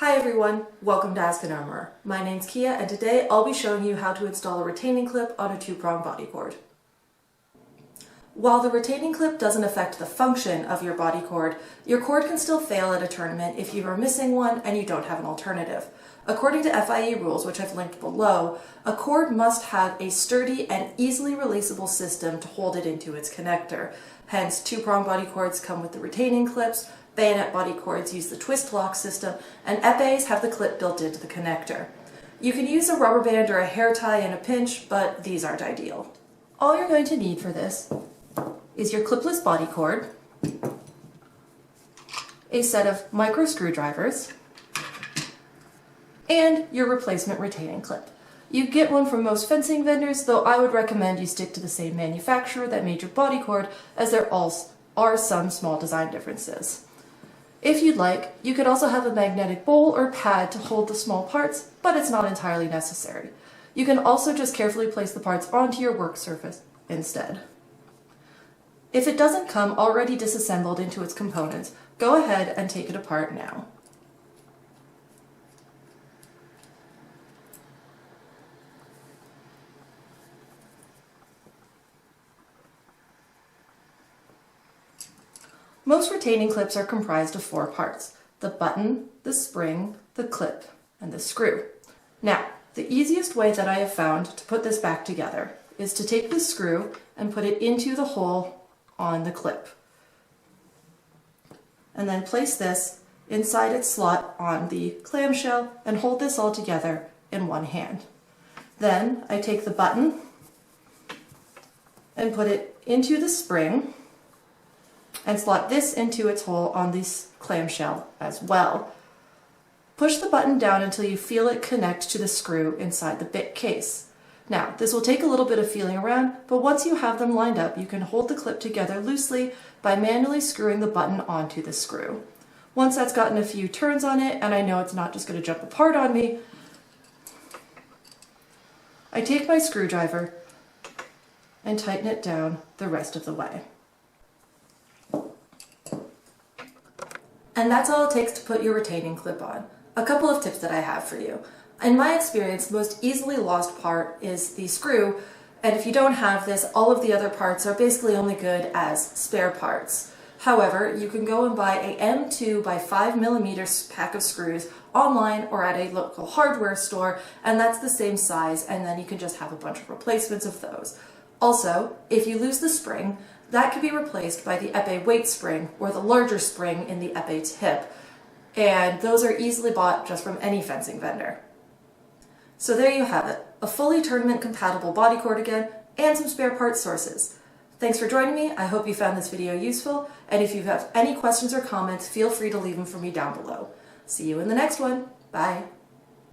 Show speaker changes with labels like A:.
A: Hi everyone, welcome to Ask an Armourer. My name's Kiah and today I'll be showing you how to install a retaining clip on a 2-prong body cord. While the retaining clip doesn't affect the function of your body cord, your cord can still fail at a tournament if you are missing one and you don't have an alternative. According to FIE rules, which I've linked below, a cord must have a sturdy and easily releasable system to hold it into its connector. Hence, 2-prong body cords come with the retaining clips, bayonet body cords use the twist lock system, and épées have the clip built into the connector. You can use a rubber band or a hair tie in a pinch, but these aren't ideal. All you're going to need for this is your clipless body cord, a set of micro screwdrivers, and your replacement retaining clip. You get one from most fencing vendors, though I would recommend you stick to the same manufacturer that made your body cord, as there are some small design differences. If you'd like, you could also have a magnetic bowl or pad to hold the small parts, but it's not entirely necessary. You can also just carefully place the parts onto your work surface instead. If it doesn't come already disassembled into its components, go ahead and take it apart now. Most retaining clips are comprised of 4 parts: the button, the spring, the clip, and the screw. Now, the easiest way that I have found to put this back together is to take the screw and put it into the hole on the clip. And then place this inside its slot on the clamshell and hold this all together in one hand. Then I take the button and put it into the spring and slot this into its hole on this clamshell as well. Push the button down until you feel it connect to the screw inside the bit case. Now, this will take a little bit of feeling around, but once you have them lined up, you can hold the clip together loosely by manually screwing the button onto the screw. Once that's gotten a few turns on it, and I know it's not just going to jump apart on me, I take my screwdriver and tighten it down the rest of the way. And that's all it takes to put your retaining clip on. A couple of tips that I have for you. In my experience, most easily lost part is the screw, and if you don't have this, all of the other parts are basically only good as spare parts. However, you can go and buy a M2 by 5mm pack of screws online or at a local hardware store, and that's the same size, and then you can just have a bunch of replacements of those. Also, if you lose the spring, that can be replaced by the épée weight spring or the larger spring in the épée tip, and those are easily bought just from any fencing vendor. So there you have it, a fully tournament compatible body cord again, and some spare parts sources. Thanks for joining me. I hope you found this video useful, and if you have any questions or comments, feel free to leave them for me down below. See you in the next one. Bye.